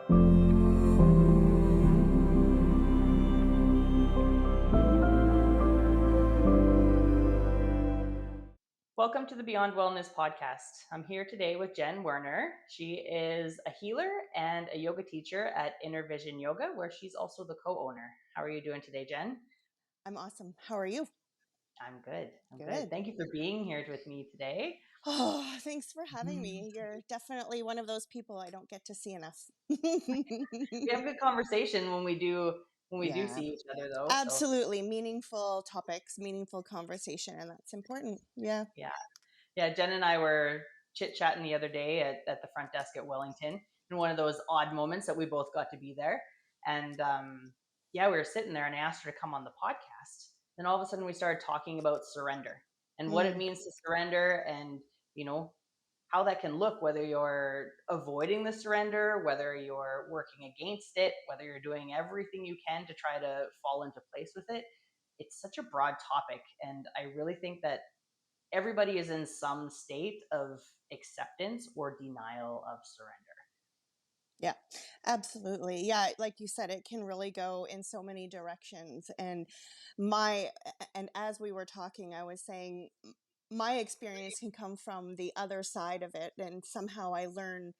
Welcome to the Beyond Wellness podcast. I'm here today with Jen Werner. She is a healer and a yoga teacher at Inner Vision Yoga, where she's also the co-owner. How are you doing today, Jen? I'm awesome. How are you? I'm good. I'm good. Good. Thank you for being here with me today. Oh, thanks for having me. You're definitely one of those people I don't get to see enough. We have a good conversation when we do Yeah, see each other, though. So absolutely. Meaningful topics, meaningful conversation, and that's important. Yeah. yeah, yeah. Jen and I were chit chatting the other day at the front desk at Wellington, in one of those odd moments that we both got to be there. And yeah, we were sitting there, and I asked her to come on the podcast. Then all of a sudden, we started talking about surrender and what it Mm, means to surrender, and you know how that can look, whether you're avoiding the surrender, whether you're working against it, whether you're doing everything you can to try to fall into place with it. It's such a broad topic, and I really think that everybody is in some state of acceptance or denial of surrender. yeah, absolutely. Yeah, like you said, it can really go in so many directions. And as we were talking, I was saying my experience can come from the other side of it, and somehow I learn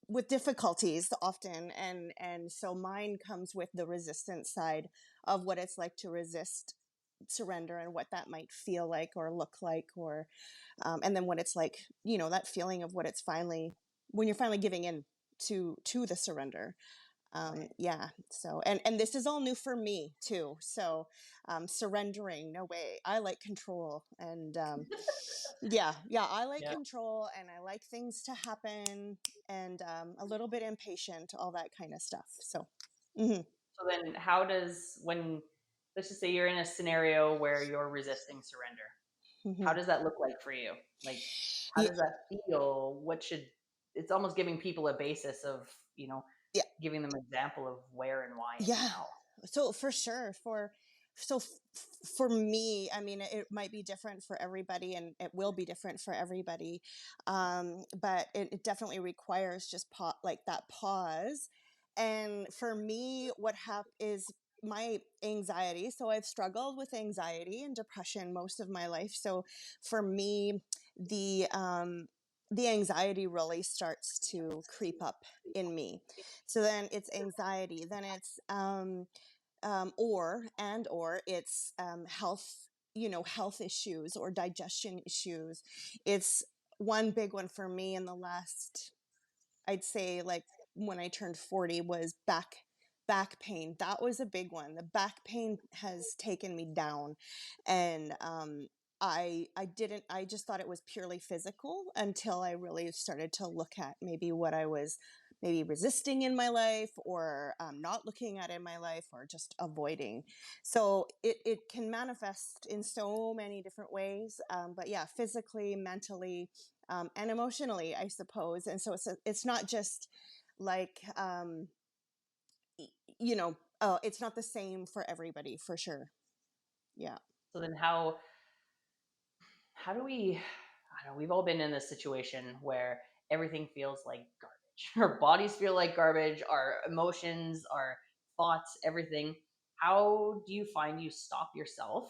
with difficulties often, and so mine comes with the resistance side of what it's like to resist surrender and what that might feel like or look like, or and then what it's like, that feeling of what it's finally, when you're finally giving in to the surrender. Right. Yeah, so and this is all new for me too, so surrendering, no way. I like control, and yeah, I like Yeah. control, and I like things to happen, and a little bit impatient, all that kind of stuff. So, mhm, So then how does when let's just say you're in a scenario where you're resisting surrender, how mhm. does that look like for you? Like, how Yeah, does that feel? What should it's almost giving people a basis of, yeah, giving them an example of where and why and yeah. how. So for sure, for me, I mean, it might be different for everybody, and it will be different for everybody. But it definitely requires just like that pause. And for me, what is my anxiety. So I've struggled with anxiety and depression most of my life. So for me, the anxiety really starts to creep up in me. So then it's anxiety, then it's or it's health, health issues or digestion issues. It's one big one for me in the last, I'd say, like, when I turned 40, was back pain. That was a big one. The back pain has taken me down, and I just thought it was purely physical until I really started to look at maybe what I was maybe resisting in my life, or not looking at in my life, or just avoiding. So it can manifest in so many different ways. But yeah, physically, mentally, and emotionally, I suppose. And so it's not just like, it's not the same for everybody, for sure. Yeah. So then how do we I don't know, we've all been in this situation where everything feels like garbage. Our bodies feel like garbage, our emotions, our thoughts, everything. How do you find you stop yourself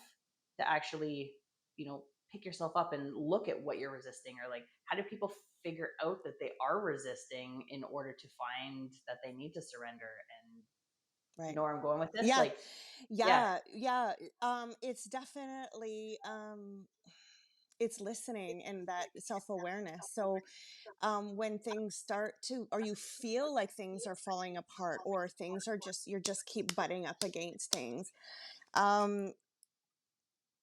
to actually, pick yourself up and look at what you're resisting? Or like, how do people figure out that they are resisting in order to find that they need to surrender? And you Right. know where I'm going with this? Yeah. Like, yeah, Yeah. It's definitely, it's listening and that self-awareness. So when things start to, or you feel like things are falling apart, or things are just, you're just keep butting up against things, um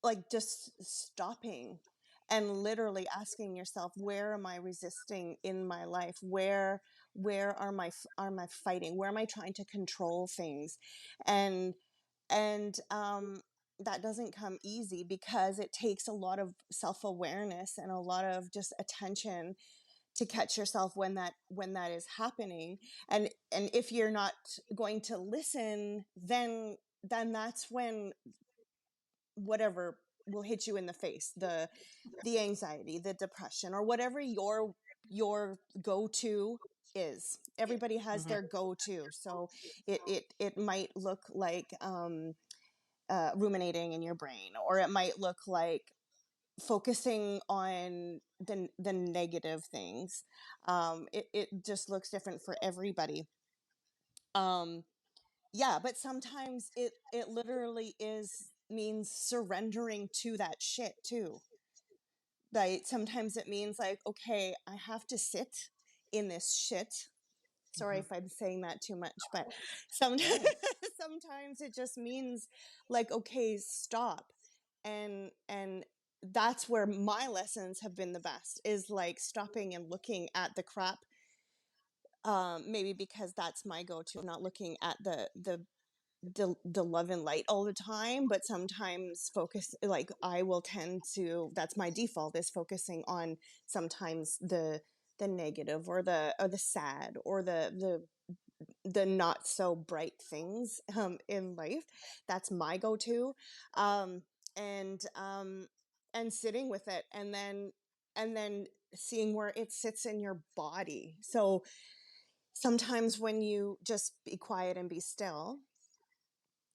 like, just stopping and literally asking yourself, where am I resisting in my life? Where are my fighting? Where am I trying to control things? And and um that doesn't come easy, because it takes a lot of self-awareness and a lot of just attention to catch yourself when that is happening. And if you're not going to listen, then that's when whatever will hit you in the face, the anxiety, the depression, or whatever your go-to is. Everybody has Mhm. their go-to. So it might look like ruminating in your brain, or it might look like focusing on the negative things. It just looks different for everybody. Um, yeah, but sometimes it literally is means surrendering to that shit too. Like sometimes it means like, okay, I have to sit in this shit. Sorry Mhm. if I'm saying that too much, but sometimes No. sometimes it just means like, okay, stop. And that's where my lessons have been the best, is like stopping and looking at the crap. Maybe because that's my go-to, not looking at the love and light all the time, but sometimes focus, like I will tend to, that's my default, is focusing on sometimes the negative, or the sad, or the not so bright things in life. That's my go-to. um and um and sitting with it, and then seeing where it sits in your body. So sometimes when you just be quiet and be still,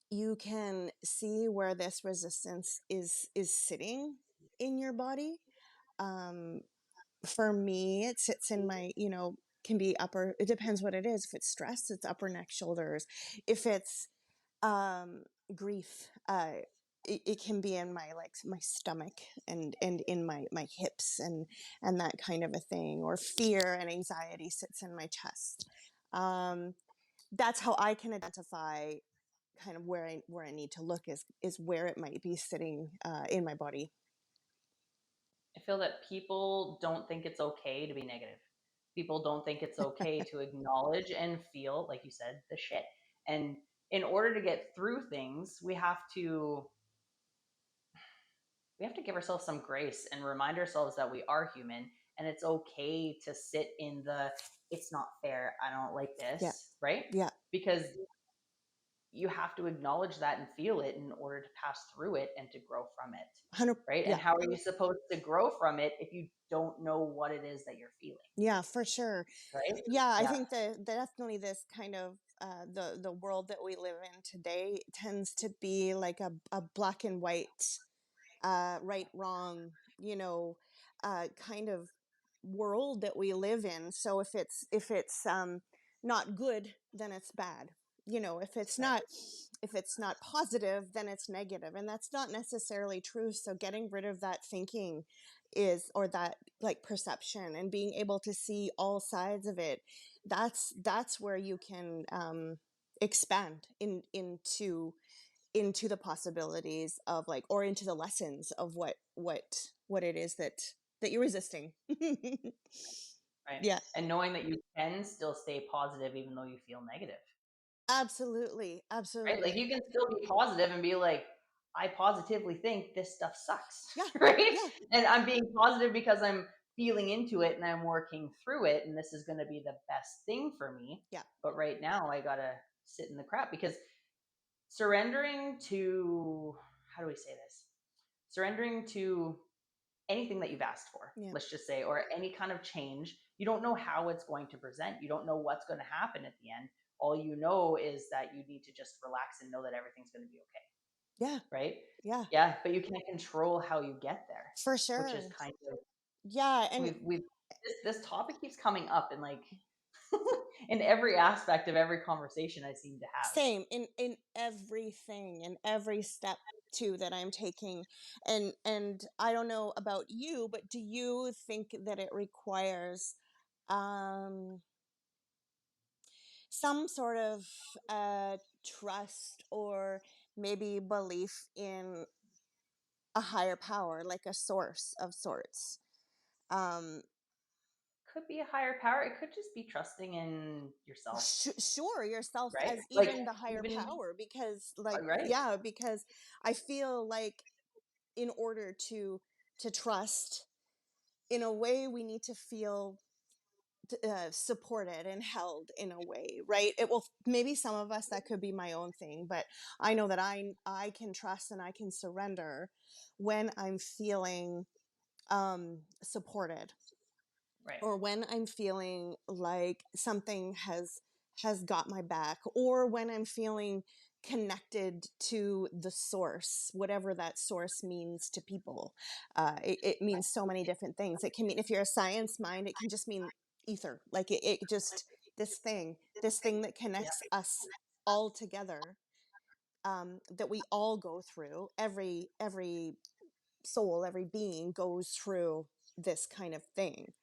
you can see where this resistance is sitting in your body. um for me, it sits in my, can be upper, it depends what it is. If it's stress, it's upper neck, shoulders. If it's um grief, it can be in my, like, my stomach, and in my hips, and that kind of a thing. Or fear and anxiety sits in my chest. um that's how I can identify kind of where I need to look, is where it might be sitting in my body. I feel that people don't think it's okay to be negative. People don't think it's okay to acknowledge and feel, like you said, the shit. And in order to get through things, we have to give ourselves some grace and remind ourselves that we are human, and it's okay to sit in the it's not fair, I don't like Yeah, this, right? yeah, Because you have to acknowledge that and feel it in order to pass through it and to grow from it, 100. right? And Yeah, how are you supposed to grow from it if you don't know what it is that you're feeling, yeah, for sure. right? Yeah, I Yeah. think that definitely this kind of the world that we live in today tends to be like a black and white, right, wrong, kind of world that we live in. So if it's not good, then it's bad. If it's Right. not positive, then it's negative, and that's not necessarily true. So getting rid of that thinking is, or that, like, perception, and being able to see all sides of it, that's where you can expand into the possibilities of, like, or into the lessons of what it is that you're resisting. Right. Yeah, And knowing that you can still stay positive even though you feel negative, absolutely, right? Like absolutely. you can still be positive and be like, I positively think this stuff sucks, Yeah, right? yeah, And I'm being positive because I'm feeling into it and I'm working through it, and this is going to be the best thing for me. yeah, But right now, I got to sit in the crap because surrendering to, how do we say this? Surrendering to anything that you've asked for, yeah, let's just say, or any kind of change, you don't know how it's going to present. You don't know what's going to happen at the end. All you know is that you need to just relax and know that everything's going to be okay, yeah, right? yeah, Yeah, but you can't control how you get there, for which is sure. kind of Yeah, and we've this topic keeps coming up in like in every aspect of every conversation I seem to have. same in everything, in every step too that I'm taking. And I don't know about you, but do you think that it requires um some sort of trust, or maybe belief in a higher power, like a source of sorts? Um, Could be a higher power. It could just be trusting in yourself, sure, yourself right? as Like even the higher even power, because, like, right. yeah, because I feel like in order to trust, in a way, we need to feel supported and held in a way, right? It will, maybe some of us, that could be my own thing, but I know that I can trust and I can surrender when I'm feeling supported. Right. or when I'm feeling like something has got my back, or when I'm feeling connected to the source, whatever that source means to people. It means so many different things. It can mean, if you're a science mind, it can just mean ether. Like it just, this thing that Yeah. connects us all together, that we all go through. Every soul, every being goes through this kind of thing.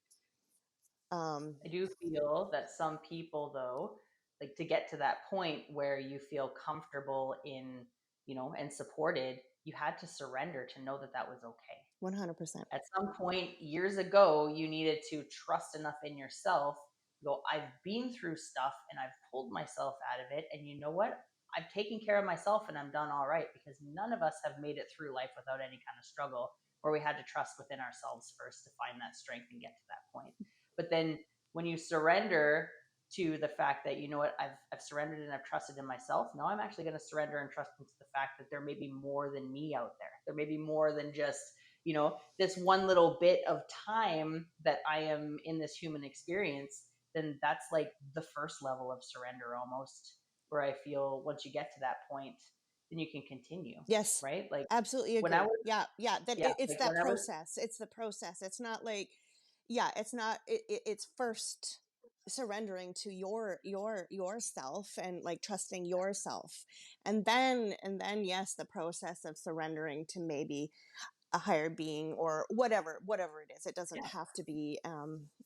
Um, I do feel that some people, though, like to get to that point where you feel comfortable in, and supported, you had to surrender to know that that was okay. 100%. At some point years ago, you needed to trust enough in yourself. Go, I've been through stuff and I've pulled myself out of it. And you know what? I've taken care of myself and I'm done all right, because none of us have made it through life without any kind of struggle where we had to trust within ourselves first to find that strength and get to that point. But then when you surrender to the fact that, you know what, I've surrendered and I've trusted in myself, now I'm actually going to surrender and trust into the fact that there may be more than me out there. There may be more than just, this one little bit of time that I am in this human experience. Then that's like the first level of surrender almost, where I feel once you get to that point, then you can continue, Yes, right? Like absolutely when I agree. was, Yeah, yeah. That yeah, it's like that when I was, process. It's the process. It's not like, yeah, it's not. It's first surrendering to yourself, and like trusting yourself, and then yes, the process of surrendering to maybe a higher being, or whatever it is. It doesn't yeah, have to be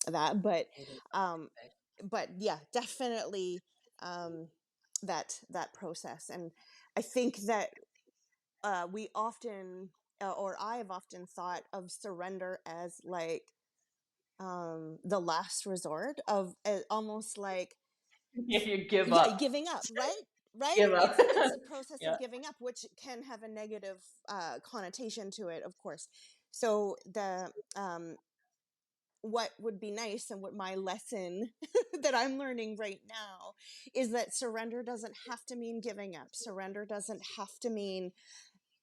that, but anything um, specific. yeah, definitely, um, that process. And I think that we often, or I've often thought of surrender as like, the last resort of, almost like, Yeah, you give yeah, up, giving up, right? Right? give up. It's a process Yeah, of giving up, which can have a negative connotation to it, of course. So the what would be nice, and what my lesson that I'm learning right now, is that surrender doesn't have to mean giving up. Surrender doesn't have to mean,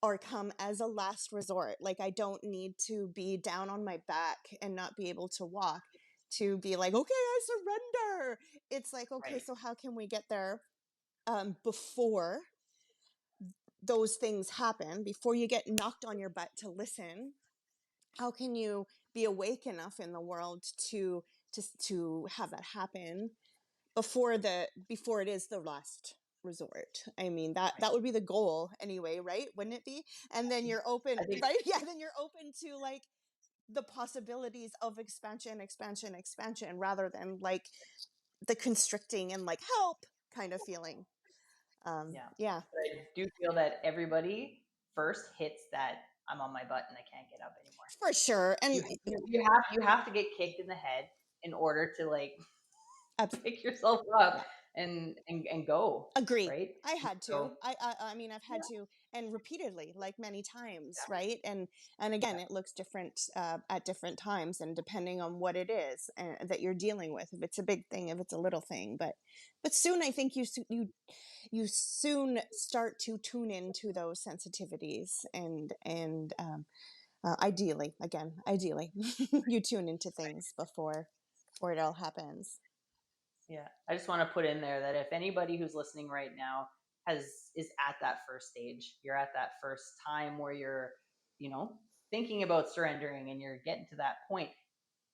or come as a last resort. Like, I don't need to be down on my back and not be able to walk to be like, okay, I surrender. It's like, okay, right, so how can we get there, before those things happen, before you get knocked on your butt to listen? How can you be awake enough in the world to have that happen before it is the last resort? I mean, right. that would be the goal anyway, right? Wouldn't it be? And then you're open, I think, right? Yeah, then you're open to like the possibilities of expansion, expansion, expansion, rather than like the constricting and like help kind of feeling. yeah, Yeah, but I do feel that everybody first hits that I'm on my butt and I can't get up anymore. for sure. And You have to get kicked in the head in order to like abs- pick yourself up yeah, and go, agree. right? I had to. So I mean, I've yeah, had to, and repeatedly, like many times, right? And again, it looks different at different times, and depending on what it is that you're dealing with. If it's a big thing, if it's a little thing, but soon, I think you soon start to tune into those sensitivities, and ideally, again, ideally, you tune into things before it all happens. yeah. I just want to put in there that if anybody who's listening right now is at that first stage, you're at that first time where you're, you know, thinking about surrendering and you're getting to that point,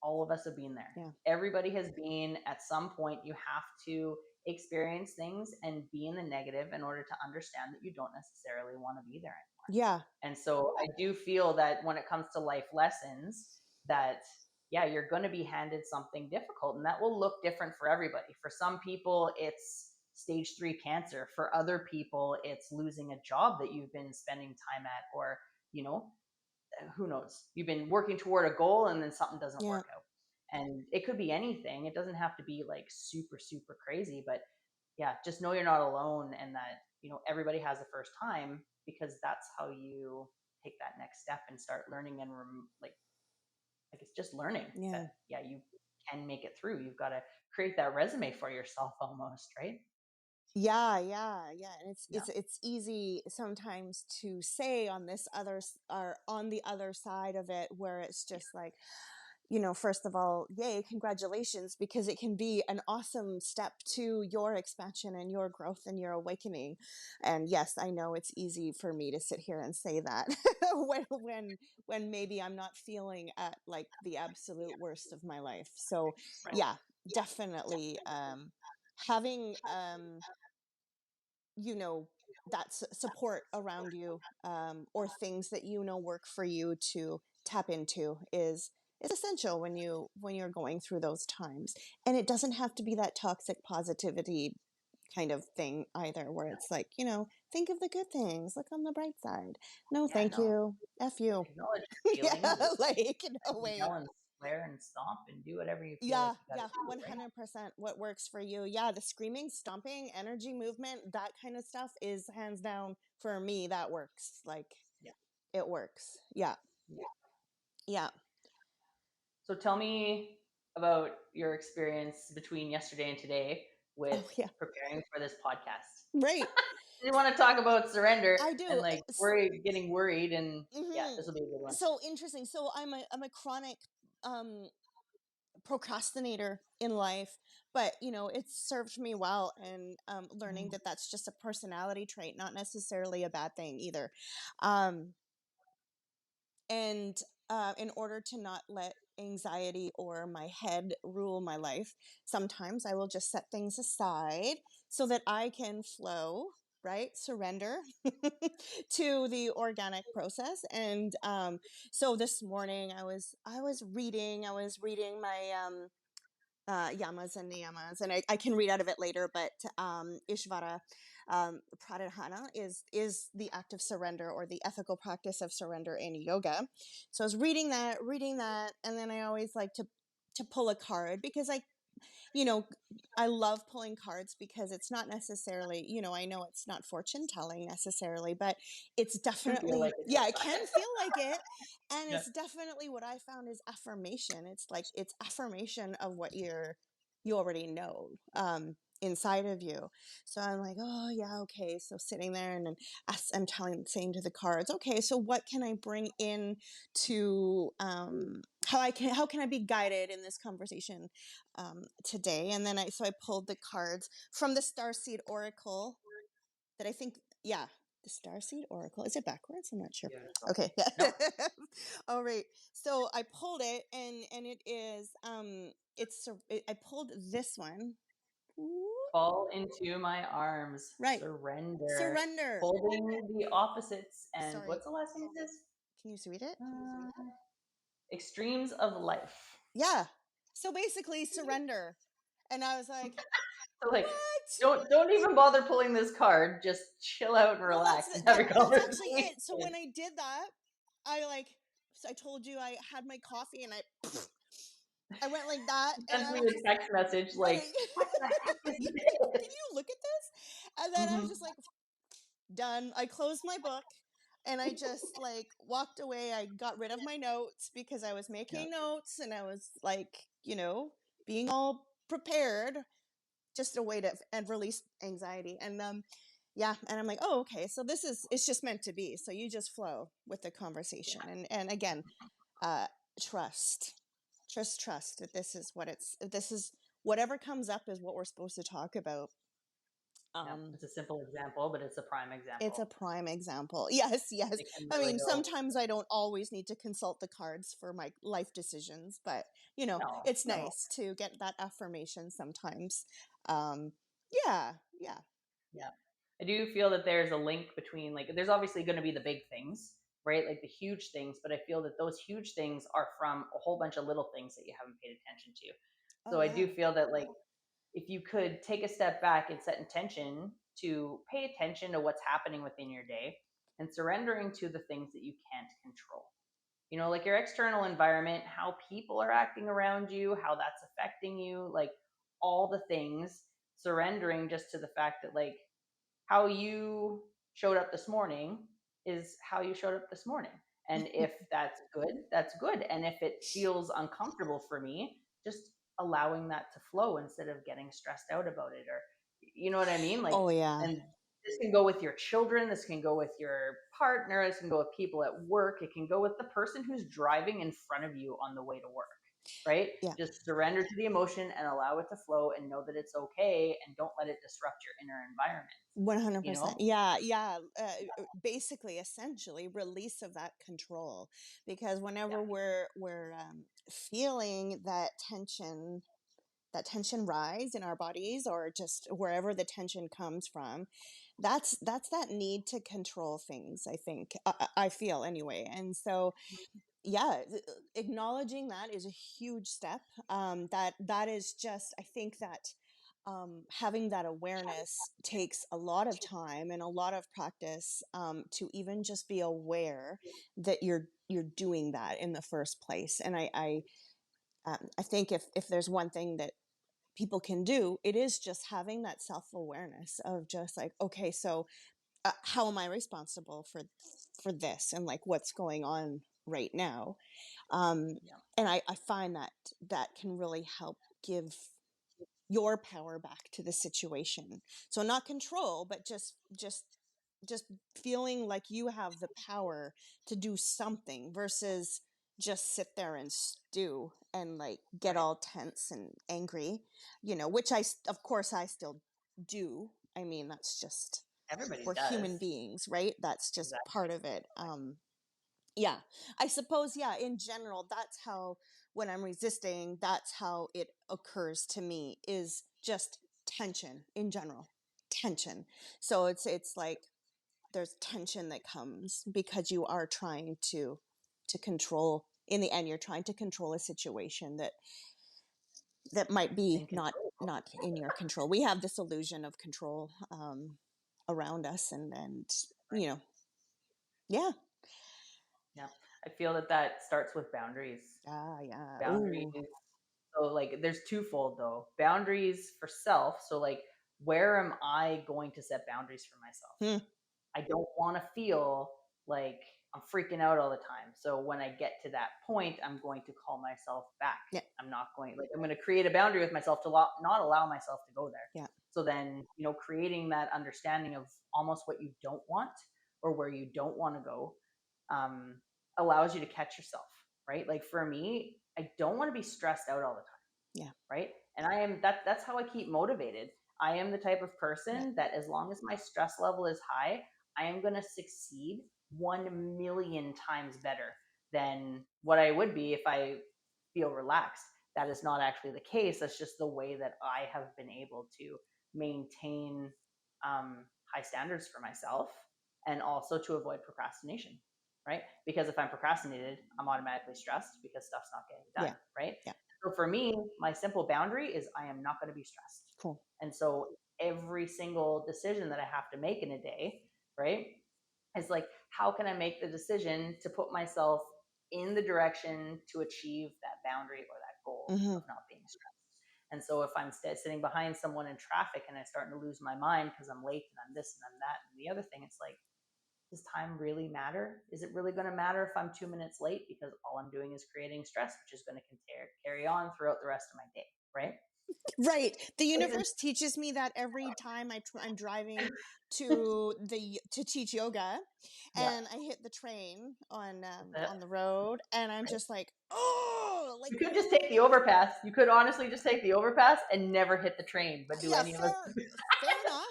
all of us have been there. Yeah, Everybody has been at some point. You have to experience things and be in the negative in order to understand that you don't necessarily want to be there. yeah, And so I do feel that when it comes to life lessons, that yeah, you're going to be handed something difficult, and that will look different for everybody. For some people, it's stage 3 cancer. For other people, it's losing a job that you've been spending time at, or, you know, who knows? You've been working toward a goal and then something doesn't yeah, work out. And it could be anything. It doesn't have to be like super, super crazy, but yeah, just know you're not alone, and that, everybody has a first time, because that's how you take that next step and start learning and like it's just learning that yeah. yeah, you can make it through. You've got to create that resume for yourself almost, right? Yeah, yeah, yeah. And it's Yeah. it's it's easy sometimes to say on this or on the other side of it, where it's just like, first of all, yay, congratulations, because it can be an awesome step to your expansion and your growth and your awakening. And yes, I know it's easy for me to sit here and say that when maybe I'm not feeling at like the absolute worst of my life. So Right. yeah, definitely having you know that support around you, or things that work for you to tap into is essential when you're going through those times. And it doesn't have to be that toxic positivity kind of thing either, where it's like, think of the good things, look on the bright side. No, Yeah, thank no. you, f you. Acknowledge your Yeah, feelings. like, no way. Yell and swear and stomp and do whatever you feel like Yeah, you gotta yeah, do, right? 100% what works for you. Yeah, the screaming, stomping, energy movement, that kind of stuff is hands down for me, that works. Like, Yeah. it works. Yeah, Yeah. yeah. So tell me about your experience between yesterday and today with Oh, yeah. preparing for this podcast. Right. You want to talk about surrender I and do. like getting worried, and yeah, Mhm. this will be a good one. So interesting. So I'm a chronic um procrastinator in life, but it's served me well, and learning Mm. that that's just a personality trait, not necessarily a bad thing either. Um And in order to not let anxiety or my head rule my life, sometimes I will just set things aside so that I can flow, right? Surrender to the organic process. And so this morning I was reading my yamas and niyamas, and I can read out of it later. But Ishvara Pradhana is the act of surrender, or the ethical practice of surrender in yoga. So I was reading that, and then I always like to pull a card, because you know, I love pulling cards, because it's not necessarily, I know it's not fortune telling necessarily, but it's Can feel like definitely, it yeah, it can sometimes. feel like it. And Yeah. it's definitely what I found is affirmation. It's like, it's affirmation of what you already know, inside of you. So I'm like, oh yeah, okay. So sitting there, and then I'm saying to the cards, okay, so what can I bring in to, how can I be guided in this conversation today? And then I pulled the cards from the Starseed Oracle, that I think, yeah, the Starseed Oracle. Is it backwards? I'm not sure. Beautiful. Okay. No, All right. So I pulled it, and it is I pulled this one. Ooh, fall into my arms, right. surrender, Surrender. holding the opposites, and Sorry. what's the last thing it says? Can you read it? Uh, extremes of life. Yeah. So basically, surrender. And I was like, So like, what? don't even bother pulling this card. Just chill out and Well, relax and have a that's actually conversation. it. So when I did that, I like, so I told you I had my coffee, and I went like that, and Sends I me was a just text message like, right. "What the heck is Can this?" you look at this? And then I was Mhm. just like, done. I closed my book, and I just like walked away. I got rid of my notes, because I was Yeah, making notes, and I was like, being all prepared, just a way to and release anxiety. And yeah, and I'm like, oh, okay, so it's just meant to be. So you just flow with the yeah, conversation, and again, uh trust, trust that this is whatever comes up is what we're supposed to talk about. yeah. um It's a simple example, but it's a prime it's a example. prime example. Yes, yes. It can I really mean, go. sometimes I don't always need to consult the cards for my life decisions, but No, it's no. nice to get that affirmation sometimes. um yeah, yeah. Yeah. I do feel that there's a link between, like, there's obviously going to be the big things, right? Like the huge things, but I feel that those huge things are from a whole bunch of little things that you haven't paid attention to. Oh So I do yeah. feel that, like, if you could take a step back and set intention to pay attention to what's happening within your day and surrendering to the things that you can't control. Like your external environment, how people are acting around you, how that's affecting you, like all the things, surrendering just to the fact that, like, how you showed up this morning is how you showed up this morning. And if that's good, that's good. And if it feels uncomfortable for me, just allowing that to flow instead of getting stressed out about it. Or, you know what I mean? Like, Oh yeah. and this can go with your children, this can go with your partner, this can go with people at work, it can go with the person who's driving in front of you on the way to work. right? Yeah. Just surrender to the emotion and allow it to flow and know that it's okay and don't let it disrupt your inner environment, you 100%. know? Yeah, yeah. Basically, essentially, release of that control, because Yeah, whenever we're feeling that tension rise in our bodies, or just wherever the tension comes from, that's that need to control things. I think I feel anyway, and so yeah, acknowledging that is a huge step. That is just, I think that having that awareness takes a lot of time and a lot of practice, to even just be aware that you're doing that in the first place. And I think if there's one thing that people can do, it is just having that self awareness of just like, okay, so how am I responsible for this, and like what's going on right now. um, yeah. and I find that that can really help give your power back to the situation. So not control, but just feeling like you have the power to do something, versus just sit there and stew and like get Right. all tense and angry, which of course I still do. I mean, that's just, Everybody we're human does. beings, right? That's just part Exactly. of it. Yeah, I suppose, yeah, in general, that's how, when I'm resisting, that's how it occurs to me, is just tension in general. Tension. So it's like there's tension that comes because you are trying to control, in the end you're trying to control a situation that might be And not in your control. We have this illusion of control around us, and you know, yeah. yeah. I feel that that starts with boundaries. Ah, yeah. Boundaries. Ooh. So like there's twofold though. Boundaries for self. So like where am I going to set boundaries for myself? Hmm. I don't want to feel like I'm freaking out all the time. So when I get to that point, I'm going to call myself back. Yeah. I'm not going, like, I'm going to create a boundary with myself to not allow myself to go there. Yeah. So then, creating that understanding of almost what you don't want or where you don't want to go, um, allows you to catch yourself, right? Like for me, I don't want to be stressed out all the time, Yeah. right? And that's how I keep motivated. I am the type of Yeah. person that as long as my stress level is high, I am going to succeed 1 million times better than what I would be if I feel relaxed. That is not actually the case. That's just the way that I have been able to maintain high standards for myself and also to avoid procrastination, right? Because if I'm procrastinated, I'm automatically stressed because stuff's not getting done, Yeah. right? Yeah. So for me, my simple boundary is I am not going to be stressed. Cool. And so every single decision that I have to make in a day, right, is like, how can I make the decision to put myself in the direction to achieve that boundary or that goal Hmm. of not being stressed? And so if I'm sitting behind someone in traffic and I'm starting to lose my mind because I'm late and I'm this and I'm that and the other thing, it's like, does time really matter? Is it really going to matter if I'm 2 minutes late? Because all I'm doing is creating stress, which is going to carry on throughout the rest of my day, right? Right. The universe teaches me that every time I'm driving to teach yoga, Yeah. and I hit the train That's it. on the road, and I'm Right? just like, oh, like, You could just take the overpass. You could honestly just take the overpass and never hit the train. But do yeah, any of us, fair enough.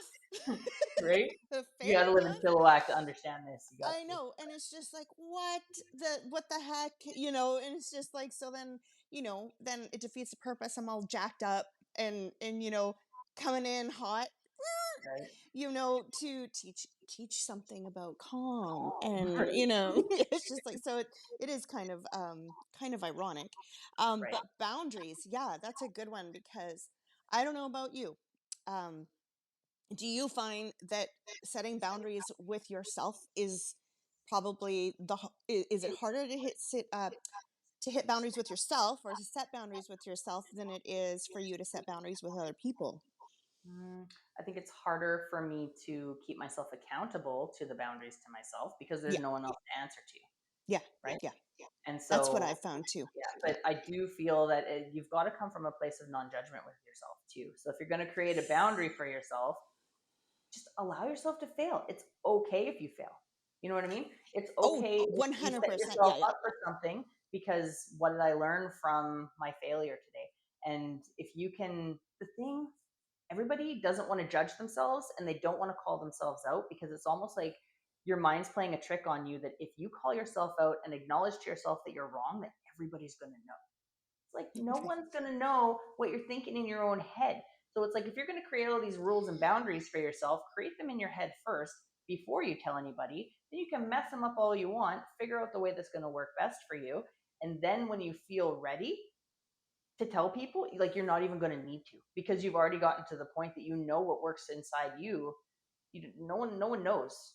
right? You got Fair to live in enough. Chilliwack to understand this. You got I to. know, and it's just like, what the heck, and it's just like, so then, then it defeats the purpose. I'm all jacked up, and coming in hot, Right? to teach something about calm, Calm. and Right? it's just like, so it is kind of ironic. Right. But boundaries, yeah, that's a good one, because I don't know about you. Um, do you find that setting boundaries with yourself is probably is it harder to hit boundaries with yourself, or to set boundaries with yourself, than it is for you to set boundaries with other people? I think it's harder for me to keep myself accountable to the boundaries to myself because there's Yeah. no one else to answer to, Yeah. right? Yeah. And That's what so, I found too. yeah, Yeah. but I do feel that you've got to come from a place of non-judgment with yourself too. So if you're going to create a boundary for yourself, just allow yourself to fail. It's okay if you fail. You know what I mean? It's Oh, okay if you set 100%. yourself Yeah. Yeah. up for something because what did I learn from my failure today? And if you can, the thing, everybody doesn't want to judge themselves and they don't want to call themselves out, because it's almost like your mind's playing a trick on you, that if you call yourself out and acknowledge to yourself that you're wrong, that everybody's going to know. It's like no one's going to know what you're thinking in your own head. So it's like, if you're going to create all these rules and boundaries for yourself, create them in your head first before you tell anybody. Then you can mess them up all you want, figure out the way that's going to work best for you. And then when you feel ready to tell people, like, you're not even going to need to, because you've already gotten to the point that you know what works inside you. No one knows.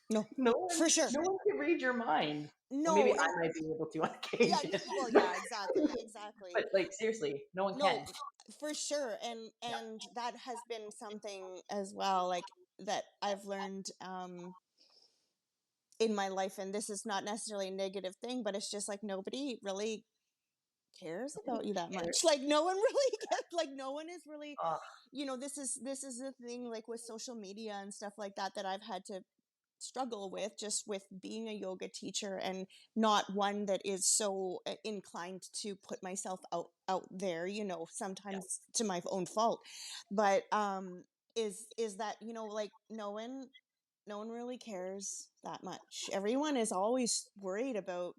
No, no one for sure. no one can read your mind. Well, maybe No, I and might be able to on yeah, occasion. well, yeah, exactly, exactly. But like, seriously, no one No, can. for sure, Yeah. and that has been something as well, like that I've learned in my life, and this is not necessarily a negative thing, but it's just like nobody really cares Nobody about you that cares. much. Like no one really gets, like no one is really, Oh, this is the thing, like with social media and stuff like that, that I've had to struggle with, just with being a yoga teacher and not one that is so inclined to put myself out there, yeah. sometimes to my own fault. But is that, like no one really cares that much. Everyone is always worried about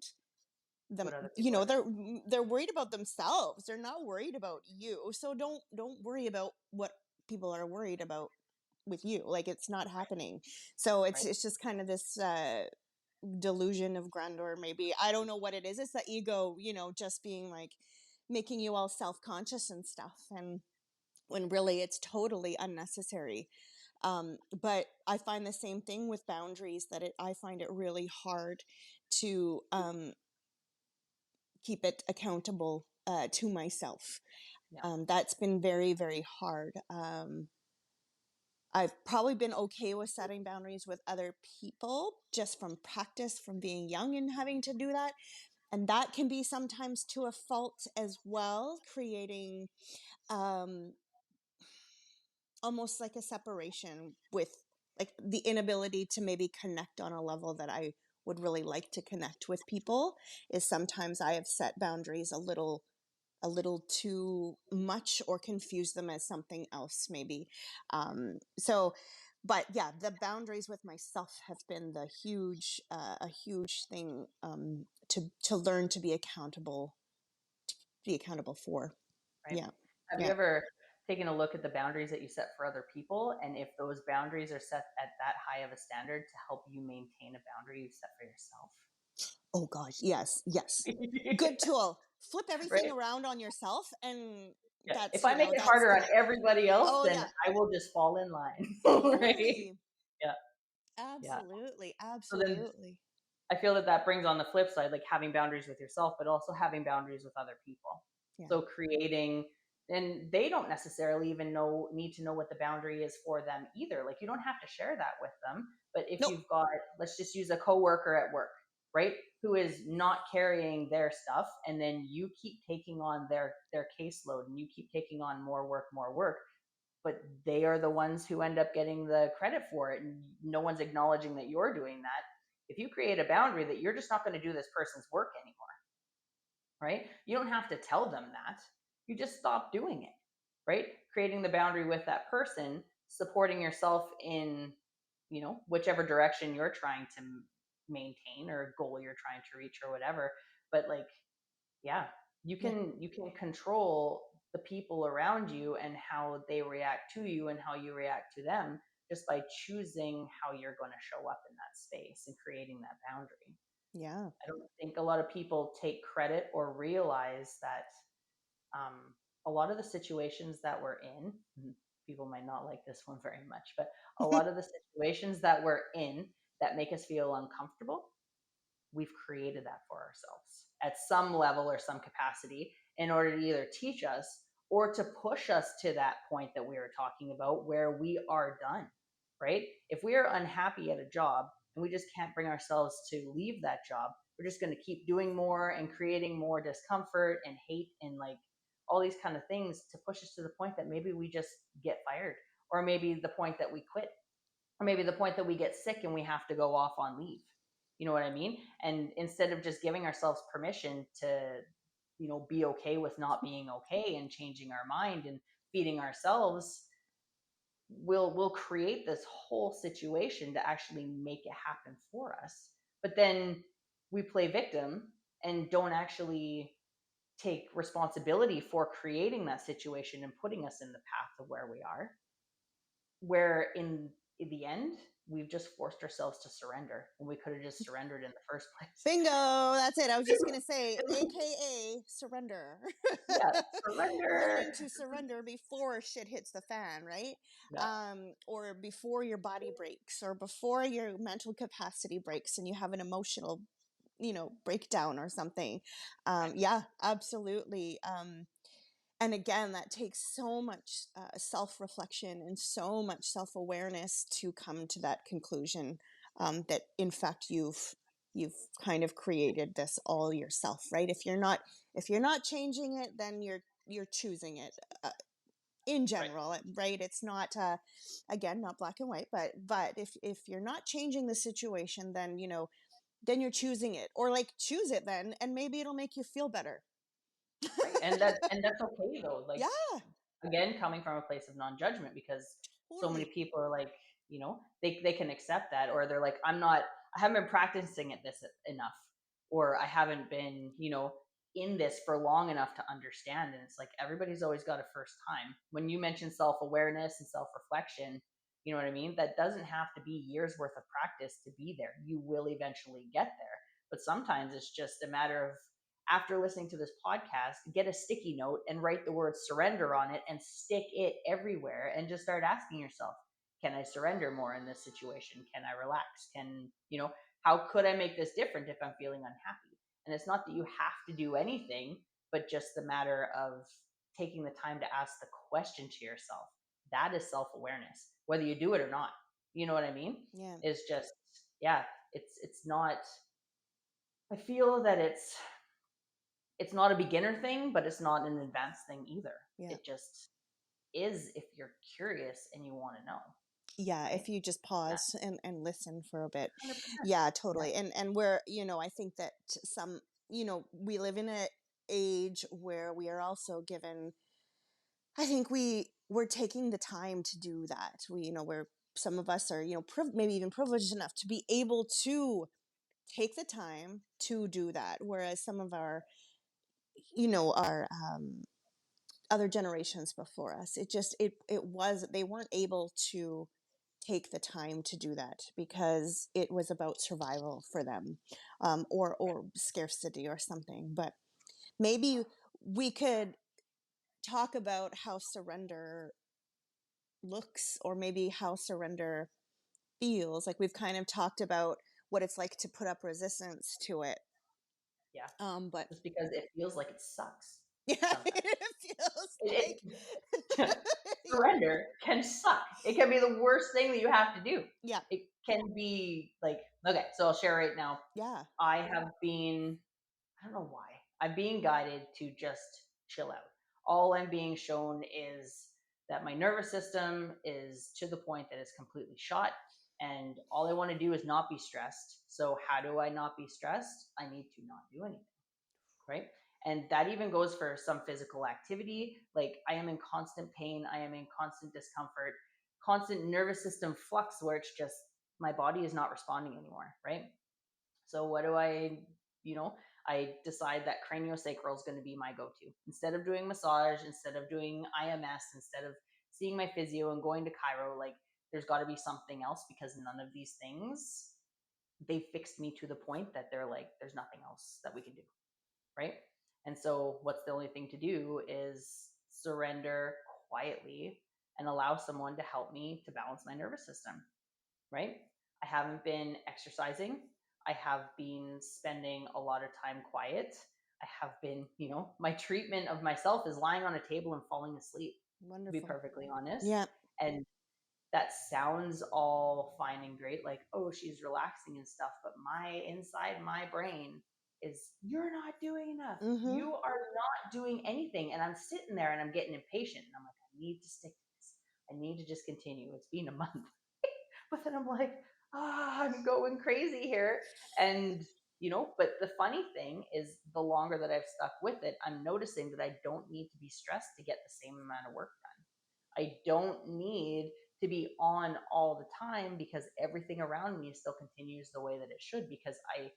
them, What other people are they're worried about themselves. They're not worried about you. So don't worry about what people are worried about with you. Like it's not happening. So it's right. it's just kind of this delusion of grandeur, maybe. I don't know what it is. It's the ego, just being like making you all self-conscious and stuff, and when really it's totally unnecessary. But I find the same thing with boundaries, that I find it really hard to keep it accountable to myself. Yeah. That's been very, very hard. I've probably been okay with setting boundaries with other people just from practice, from being young and having to do that. And that can be sometimes to a fault as well, creating um, almost like a separation, with like the inability to maybe connect on a level that I would really like to connect with people. Is sometimes I have set boundaries a little too much, or confuse them as something else, maybe. So but yeah, the boundaries with myself have been a huge thing, to learn to be accountable for. Right. Yeah. Have you Yeah. ever taken a look at the boundaries that you set for other people, and if those boundaries are set at that high of a standard to help you maintain a boundary you set for yourself? Oh gosh, yes, yes. Good tool. Flip everything Right. around on yourself, and Yeah. that's If I make it that's harder on good. everybody else, Oh then yeah, I will just fall in line. Right. totally. Yeah. Yeah. Absolutely, So then absolutely. I feel that that brings on the flip side, like having boundaries with yourself, but also having boundaries with other people. Yeah. So creating, and they don't necessarily even need to know what the boundary is for them either. Like, you don't have to share that with them. But if Nope. you've got, let's just use a coworker at work, right, who is not carrying their stuff, and then you keep taking on their caseload, and you keep taking on more work, but they are the ones who end up getting the credit for it, and no one's acknowledging that you're doing that. If you create a boundary that you're just not going to do this person's work anymore, right, you don't have to tell them that, you just stop doing it, right, creating the boundary with that person, supporting yourself in, whichever direction you're trying to maintain, or goal you're trying to reach, or whatever. But like, yeah, you Yeah. can you can control the people around you and how they react to you and how you react to them, just by choosing how you're going to show up in that space and creating that boundary. Yeah. I don't think a lot of people take credit or realize that, um, a lot of the situations that we're in, people might not like this one very much, but a lot of the situations that we're in that make us feel uncomfortable, we've created that for ourselves at some level or some capacity, in order to either teach us or to push us to that point that we were talking about, where we are done, right? If we are unhappy at a job and we just can't bring ourselves to leave that job, we're just going to keep doing more and creating more discomfort and hate and like all these kind of things, to push us to the point that maybe we just get fired, or maybe the point that we quit, or maybe the point that we get sick and we have to go off on leave. You know what I mean? And instead of just giving ourselves permission to, be okay with not being okay and changing our mind and feeding ourselves, we'll create this whole situation to actually make it happen for us. But then we play victim and don't actually take responsibility for creating that situation and putting us in the path of where we are, where in the end we've just forced ourselves to surrender when we could have just surrendered in the first place. Bingo. That's it. I was just going to say, AKA surrender. Yeah, surrender. Learning to surrender before shit hits the fan, right? Yeah, Or before your body breaks, or before your mental capacity breaks and you have an emotional, breakdown or something. Yeah, absolutely. And again, that takes so much self-reflection and so much self-awareness to come to that conclusion, that in fact you've kind of created this all yourself, right? If you're not changing it, then you're choosing it, in right, general, right? It's not, again, not black and white, but if you're not changing the situation, then then you're choosing it, or like choose it then, and maybe it'll make you feel better. right. And that's okay though. Like, Yeah, again, coming from a place of non-judgment, because so many totally. people are like, they can accept that, or they're like, I haven't been practicing it this enough, or I haven't been, in this for long enough to understand. And it's like everybody's always got a first time. When you mention self-awareness and self-reflection, you know what I mean? That doesn't have to be years worth of practice to be there. You will eventually get there. But sometimes it's just a matter of, after listening to this podcast, get a sticky note and write the word surrender on it and stick it everywhere and just start asking yourself, can I surrender more in this situation? Can I relax? How could I make this different if I'm feeling unhappy? And it's not that you have to do anything, but just the matter of taking the time to ask the question to yourself. That is self awareness, whether you do it or not. You know what I mean? Yeah, Is just, yeah, it's not, I feel that it's not a beginner thing, but it's not an advanced thing either. yeah. It just is if you're curious and you want to know, Yeah, if right? you just Yeah, pause and listen for a bit. 100%. Yeah, Yeah, totally. And we're, I think that some, we live in a age where we are also given, I think we're taking the time to do that. We're, some of us are, maybe even privileged enough to be able to take the time to do that, whereas some of our other generations before us, it was they weren't able to take the time to do that because it was about survival for them, or scarcity or something. But maybe we could talk about how surrender looks, or maybe how surrender feels. Like, we've kind of talked about what it's like to put up resistance to it, yeah. but Just because it feels like it sucks yeah, sometimes. it feels It, like surrender can suck. It can be the worst thing that you have to do. yeah, It can be like, okay, so I'll share right now. yeah, I have been, I don't know why, I'm being guided to just chill out. All I'm being shown is that my nervous system is to the point that it's completely shot. And all I want to do is not be stressed. So, how do I not be stressed? I need to not do anything, right? And that even goes for some physical activity. Like, I am in constant pain, I am in constant discomfort, constant nervous system flux, where it's just my body is not responding anymore, right? So what do you know, I decide that craniosacral is going to be my go-to. Instead of doing massage, instead of doing IMS, instead of seeing my physio and going to chiro, like, there's got to be something else, because none of these things, they fixed me to the point that they're like, there's nothing else that we can do, right? And so what's the only thing to do is surrender quietly and allow someone to help me to balance my nervous system, right? I haven't been exercising. I have been spending a lot of time quiet. I have been, my treatment of myself is lying on a table and falling asleep, to be wonderful. perfectly honest. Yeah. And that sounds all fine and great, like, oh, she's relaxing and stuff. But my brain is, you're not doing enough. Mm-hmm. You are not doing anything. And I'm sitting there and I'm getting impatient. And I'm like, I need to stick to this. I need to just continue. It's been a month. But then I'm like, I'm going crazy here. And, but the funny thing is the longer that I've stuck with it, I'm noticing that I don't need to be stressed to get the same amount of work done. I don't need to be on all the time because everything around me still continues the way that it should, because I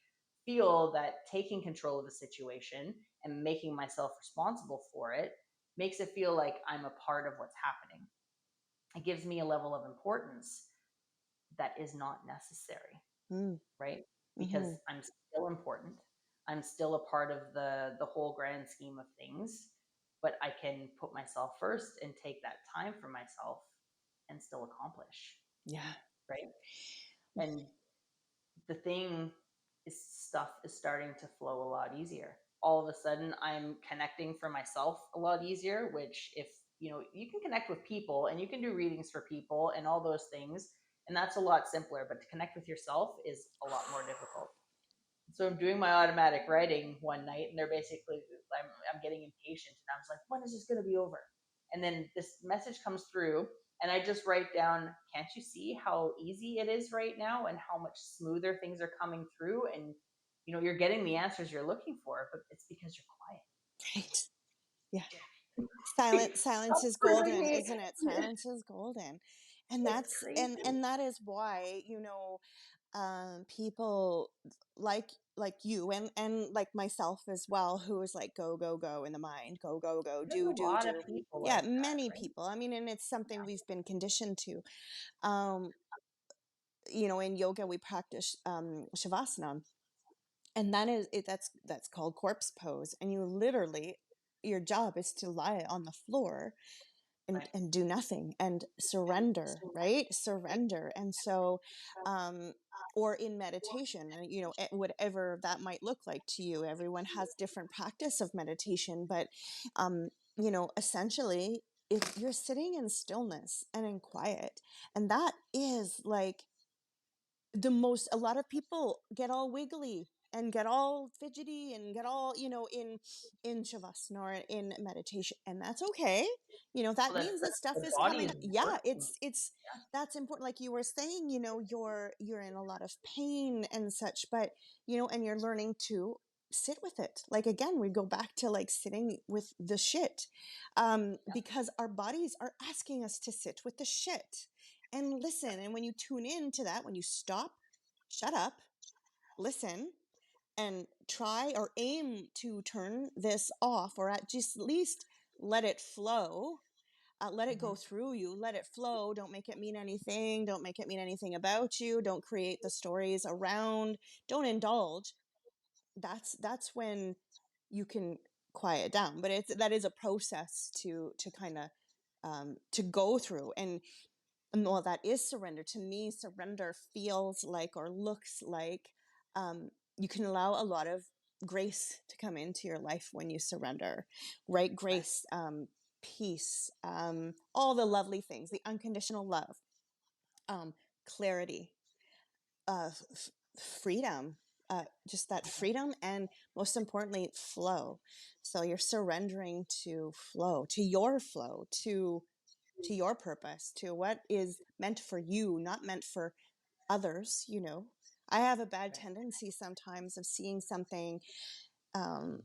feel that taking control of the situation and making myself responsible for it makes it feel like I'm a part of what's happening. It gives me a level of importance that is not necessary, Mm, right? Because mhm. I'm still important. I'm still a part of the whole grand scheme of things, but I can put myself first and take that time for myself and still accomplish, Yeah. right? And the thing is, stuff is starting to flow a lot easier. All of a sudden I'm connecting for myself a lot easier, which, if you can connect with people and you can do readings for people and all those things, and that's a lot simpler, but to connect with yourself is a lot more difficult. So I'm doing my automatic writing one night, and they're basically, I'm getting impatient, and I was like, when is this going to be over? And then this message comes through, and I just write down, can't you see how easy it is right now, and how much smoother things are coming through? And you're getting the answers you're looking for, but it's because you're quiet. Right. Yeah. Silence Stop is proving golden, me. isn't it? Silence is golden. And It's that's crazy. and that is why, people like you and like myself as well, who is like go go go in the mind, go go go, There's a do do lot of do. people Yeah, like that, many right? people. I mean, and it's something we've been conditioned to. um in yoga we practice shavasana, and that is it, that's called corpse pose, and you literally, your job is to lie on the floor Right. and do nothing and And surrender, so, right? Surrender. And so um or in meditation, and whatever that might look like to you, everyone has different practice of meditation, but essentially, if you're sitting in stillness and in quiet, and that is like the most, a lot of people get all wiggly and get all fidgety and get all, in shavasana or in meditation, and that's okay. That well, means that's that stuff the is body coming. is Yeah, working. that's important, like you were saying, you're in a lot of pain and such, but and you're learning to sit with it. Like, again, we go back to like sitting with the shit, because our bodies are asking us to sit with the shit and listen. And when you tune in to that, when you stop, shut up, listen, and try or aim to turn this off, or at least let it flow, let it go Mhm. through you, let it flow. Don't make it mean anything. Don't make it mean anything about you. Don't create the stories around. Don't indulge. That's when you can quiet down. But that is a process to kind of to go through. And well, that is surrender. To me, surrender feels like or looks like you can allow a lot of grace to come into your life when you surrender, right? Right. Grace, peace, all the lovely things, the unconditional love, um, clarity, freedom, just that freedom, and most importantly, flow. So you're surrendering to flow, to your purpose, to what is meant for you, not meant for others. I have a bad Right. tendency sometimes of seeing something, um,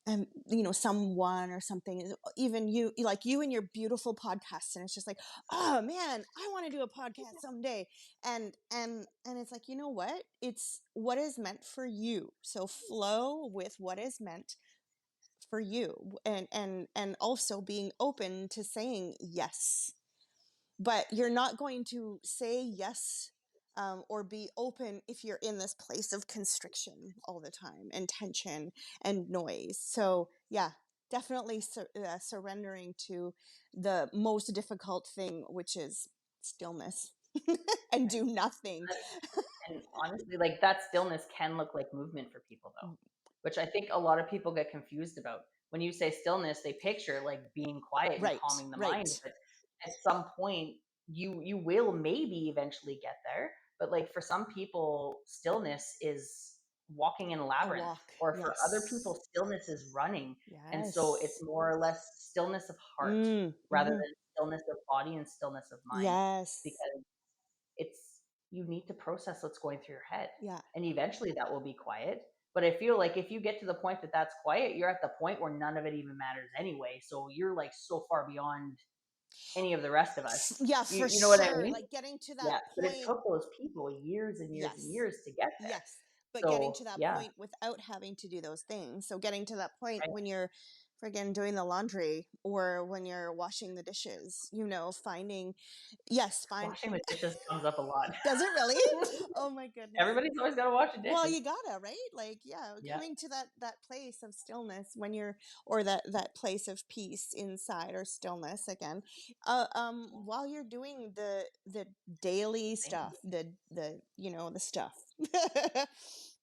and someone or something, even like you and your beautiful podcast, and it's just like, oh man, I want to do a podcast someday. And it's like, what, it's what is meant for you, so flow with what is meant for you, and also being open to saying yes. But you're not going to say yes, or be open if you're in this place of constriction all the time, and tension and noise. So yeah, definitely surrendering to the most difficult thing, which is stillness, and Right. do nothing. And honestly, like, that stillness can look like movement for people though, which I think a lot of people get confused about. When you say stillness, they picture like being quiet and Right, calming the mind, right. but at some point you will maybe eventually get there. But like for some people, stillness is walking in a A labyrinth, walk, or for other people, yes, stillness is running. And so it's yes. more or less stillness of heart Mm, rather hmm. than stillness of body and stillness of mind, Yes. because it's you need to process what's going through your head, Yeah. and eventually that will be quiet. But I feel like if you get to the point that that's quiet, you're at the point where none of it even matters anyway. So you're like so far beyond any of the rest of us. Yeah, You for you know what I sure. mean? Like getting to that Yeah, but it point. took those people years and years and Yes. years to get there. Yes. But getting to So that yeah, point without having to do those things. So getting to that point right. when you're friggin' doing the laundry or when you're washing the dishes, finding, yes, find, Washing the dishes comes up a lot. does it really? Oh my goodness. Everybody's always got to wash the Well, dishes. you gotta, right? Like, yeah, Yeah, coming to that place of stillness when you're, or that place of peace inside, or stillness again, while you're doing the daily thank you. stuff, the stuff,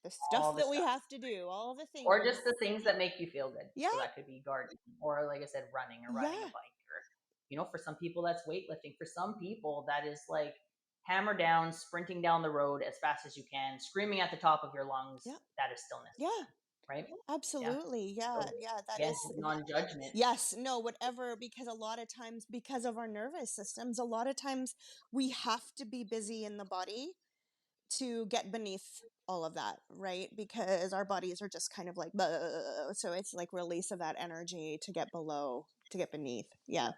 the All stuff the that we stuff. have to do, all the Or just the things. things that make you feel good. Yeah, So that could be gardening, or like I said, running or riding a yeah, bike, or for some people that's weightlifting. For some people that is like hammer down, sprinting down the road as fast as you can, screaming at the top of your lungs. yeah, That is stillness to yeah. them, right? Yeah. Absolutely. Yeah. So Yeah. That again, is. non-judgment. Yes. No, whatever. Because a lot of times, because of our nervous systems, a lot of times we have to be busy in the body to get beneath all of that, right? Because our bodies are just kind of like, "Bleh." So it's like release of that energy to get below, to get beneath. Yeah. Yeah.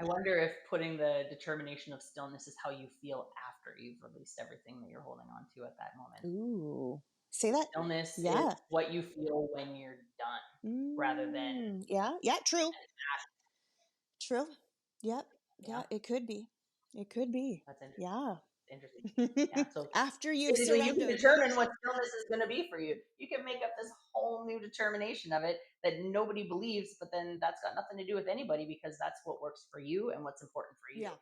I wonder if putting the determination of stillness is how you feel after you've released everything that you're holding on to at that moment. Ooh. Say that. Stillness is Yeah. what you feel when you're done, rather than Yeah. Yeah. True. after. True. Yep. Yeah, Yeah. It could be. It could be. that's Yeah. interesting. Yeah, so After you've basically, you can surrendered. determine what stillness is going to be for you. You can make up this whole new determination of it that nobody believes, but then that's got nothing to do with anybody, because that's what works for you and what's important for you. Yeah.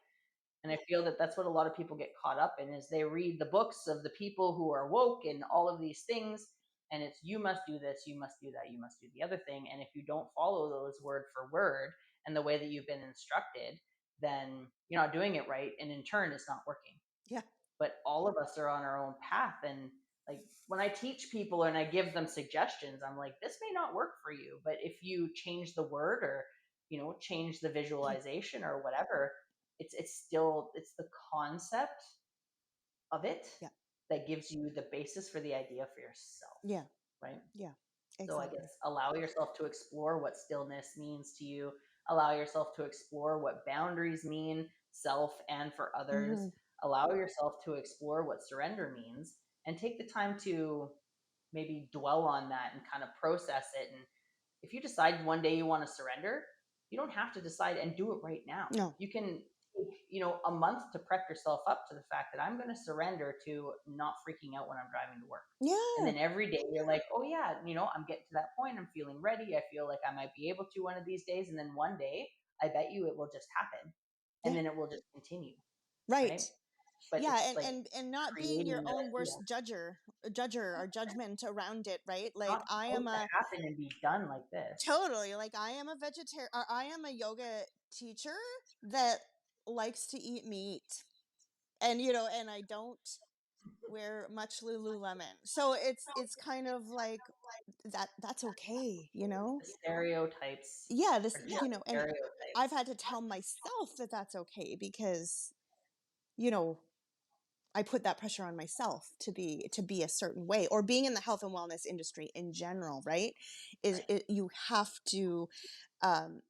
And I feel that that's what a lot of people get caught up in, is they read the books of the people who are woke and all of these things, and it's you must do this, you must do that, you must do the other thing. And if you don't follow those word for word and the way that you've been instructed, then you're not doing it right, and in turn it's not working. Yeah. But all of us are on our own path. And like when I teach people and I give them suggestions, I'm like, this may not work for you, but if you change the word, or change the visualization or whatever, it's the concept of it Yeah. that gives you the basis for the idea for yourself, Yeah. right? Yeah. So I guess Exactly. allow yourself to explore what stillness means to you. Allow yourself to explore what boundaries mean, self and for others. Hmm. Allow yourself to explore what surrender means, and take the time to maybe dwell on that and kind of process it. And if you decide one day you want to surrender, you don't have to decide and do it right now. No. You can take, a month to prep yourself up to the fact that I'm going to surrender to not freaking out when I'm driving to work. And Yeah. then every day you're like, oh yeah, I'm getting to that point. I'm feeling ready. I feel like I might be able to one of these days. And then one day, I bet you it will just happen. And Yeah. then it will just continue. Right. Right. But Yeah. it's And like and not being your creating own the, worst judger or judgment around it, right? Like not I am supposed to a happen and be done like this. totally, like I am a vegetarian, I am a yoga teacher that likes to eat meat. And and I don't wear much Lululemon. So it's kind of like that's okay. The stereotypes Yeah, this, are just and I've stereotypes. had to tell myself that that's okay because, you know, I put that pressure on myself to be a certain way, or being in the health and wellness industry in general, right? Is Right. you have to um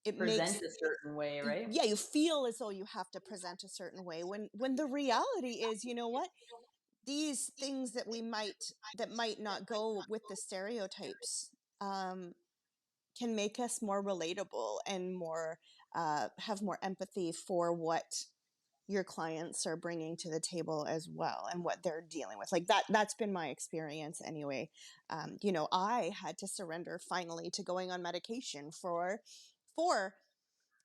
it makes Present a certain way, right? yeah, you feel as though you have to present a certain way when the reality is, you know what? These things that might not go with the stereotypes can make us more relatable and more have more empathy for what your clients are bringing to the table as well, and what they're dealing with, like that's been my experience anyway. I had to surrender finally to going on medication for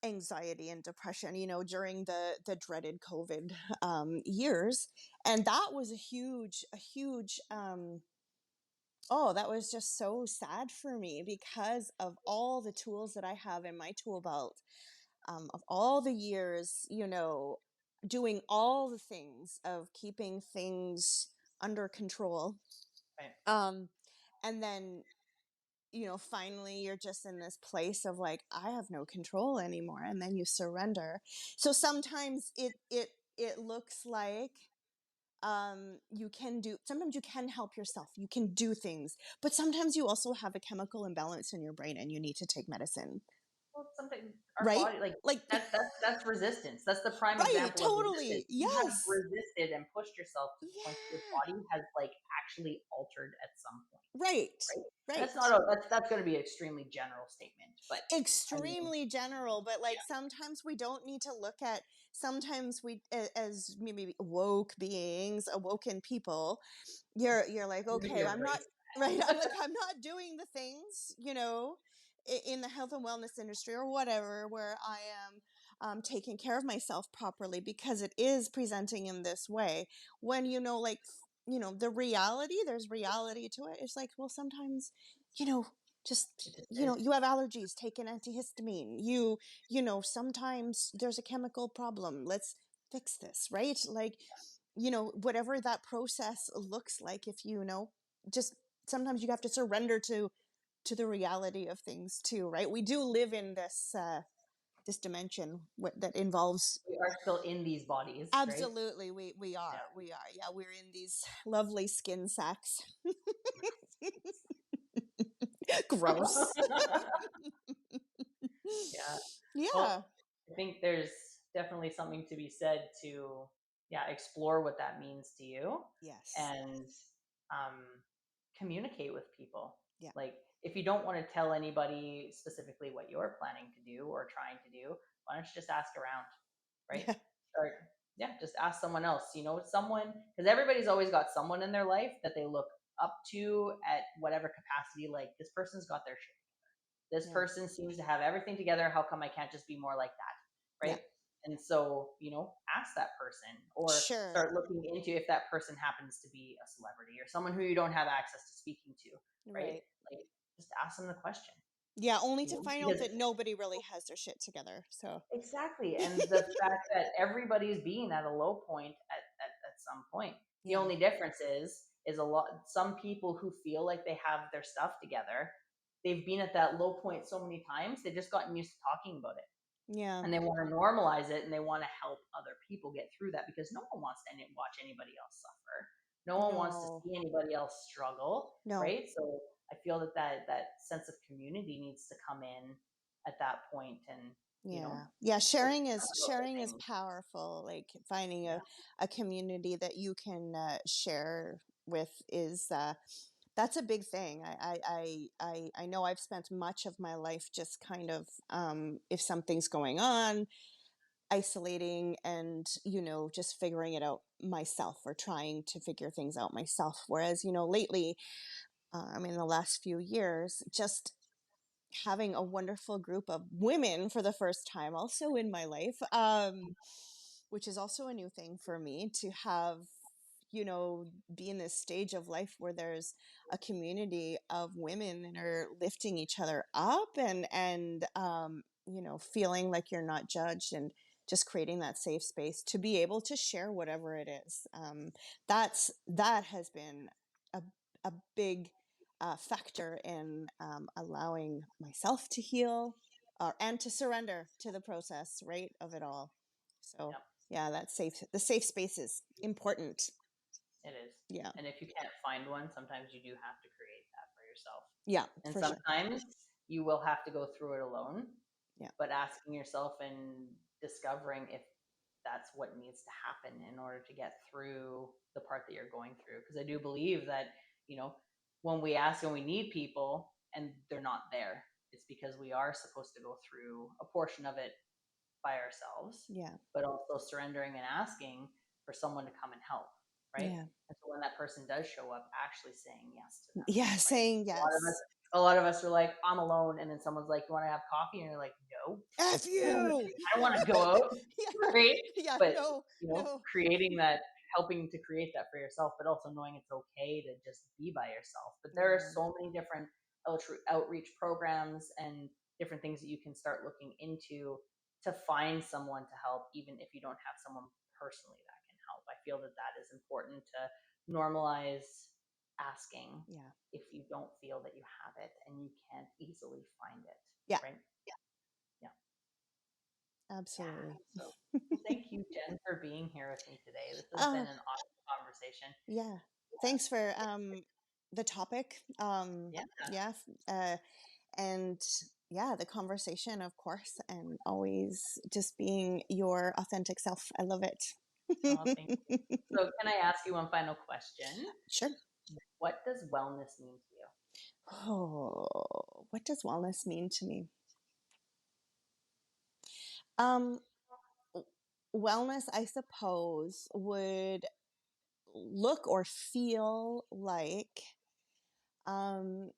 anxiety and depression, during the dreaded COVID years. And that was a huge oh, that was just so sad for me because of all the tools that I have in my tool belt, of all the years, doing all the things of keeping things under control. Right. Um, and then finally you're just in this place of like, I have no control anymore, and then you surrender. So sometimes it looks like sometimes you can help yourself, you can do things, but sometimes you also have a chemical imbalance in your brain and you need to take medicine, Well, something our right? body like Like that's resistance. That's the prime right, example of resistance. totally, You have yes, resisted and pushed yourself to the point that your yeah, body has like actually altered at some point, right, right? And that's not right. a that's going to be an extremely general statement, but I mean, Extremely general, but like yeah, sometimes we don't need to look at, sometimes we as maybe woke beings, awoken people, you're like, I'm going to okay, I'm not embrace right. I'm that. like, I'm not doing the things, in the health and wellness industry or whatever, where I am taking care of myself properly because it is presenting in this way. When like the reality, there's reality to it. It's like, well, sometimes, you know, It just just is. you have allergies, take an antihistamine. Sometimes there's a chemical problem. Let's fix this, right? Like, whatever that process looks like, if just sometimes you have to surrender to the reality of things too, right? We do live in this dimension that involves, We are still in these bodies, right? absolutely, we Yeah. are, yeah, we're in these lovely skin sacks. Gross. Yeah. Yeah. Well, I think there's definitely something to be said to, yeah, explore what that means to you Yes. and um, communicate with people. Yeah. Like, if you don't want to tell anybody specifically what you're planning to do or trying to do, why don't you just ask around, right? Yeah. Start, yeah, just ask someone else, someone, because everybody's always got someone in their life that they look up to at whatever capacity. Like, this person's got their shit, this Yeah. person seems to have everything together. How come I can't just be more like that? Yeah. Right. And so, ask that person or Sure. start looking into if that person happens to be a celebrity or someone who you don't have access to speaking to. Right. Right. Like, just ask them the question, Yeah, only to find out because that nobody really has their shit together. So, exactly. And the fact that everybody's being at a low point at some point. The yeah. only difference is a lot, some people who feel like they have their stuff together, they've been at that low point so many times, they've just gotten used to talking about it. Yeah. And they want to normalize it and they want to help other people get through that because no one wants to watch anybody else suffer. No one wants to No. see anybody else struggle, No. right? So I feel that sense of community needs to come in at that point, and Yeah. Yeah, just talk about sharing is things. powerful. Like finding Yeah, a community that you can share with is that's a big thing. I know I've spent much of my life just kind of if something's going on, isolating and just figuring it out myself or trying to figure things out myself. Whereas lately, in the last few years, just having a wonderful group of women for the first time also in my life, which is also a new thing for me to have, be in this stage of life where there's a community of women that are lifting each other up and feeling like you're not judged and just creating that safe space to be able to share whatever it is. That has been a, a big factor in allowing myself to heal and to surrender to the process, right, of it all. So yeah, yeah, the safe space is important. it is. Yeah. And if you can't find one, sometimes you do have to create that for yourself. Yeah, And for sure. sometimes you will have to go through it alone, Yeah. but asking yourself and discovering if that's what needs to happen in order to get through the part that you're going through. Because I do believe that, you know, when we ask and we need people and they're not there, it's because we are supposed to go through a portion of it by ourselves, Yeah. but also surrendering and asking for someone to come and help, right? Yeah. And so when that person does show up, actually saying yes to them, Yeah, right? saying A lot of us, yes. a lot of us are like, I'm alone, and then someone's like, you want to have coffee? And you're like, no, F I you. don't want to go out, Yeah. right? Yeah, But no. No. creating that, helping to create that for yourself, but also knowing it's okay to just be by yourself. But there are Yeah. so many different outreach programs and different things that you can start looking into to find someone to help, even if you don't have someone personally that can help. I feel that is important to normalize asking Yeah. if you don't feel that you have it and you can't easily find it, Yeah. right? Yeah. Yeah. Absolutely. So, well, thank you, Jen, for being here with me today. This has been Uh, an awesome conversation. yeah. Thanks for the topic. Yeah. Yeah. And yeah, the conversation, of course, and always just being your authentic self. I love Oh, thank you. it. So, can I ask you one final question? Sure. What does wellness mean to you? Oh, what does wellness mean to me? Um, w- Wellness, I suppose, would look or feel like um,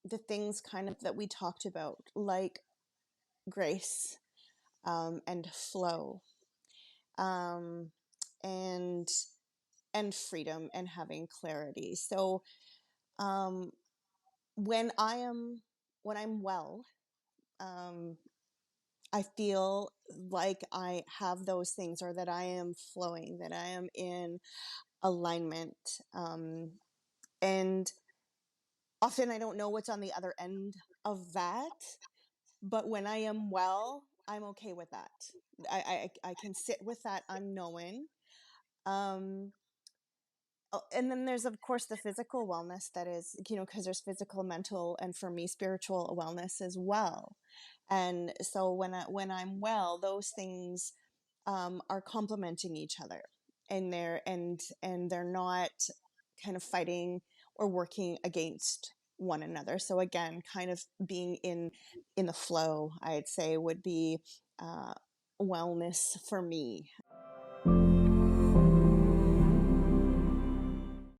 the things kind of that we talked about, like grace and flow, um, and freedom and having clarity. So um, when I am when I'm well, um, I feel like I have those things, or that I am flowing, that I am in alignment. And often I don't know what's on the other end of that, but when I am well, I'm okay with that. I can sit with that unknowing. Um, Oh, and then there's of course the physical wellness that is, because there's physical, mental, and for me spiritual wellness as well. And so when I'm well, those things are complementing each other, and they're not kind of fighting or working against one another. So again, kind of being in the flow, I'd say would be uh, wellness for me.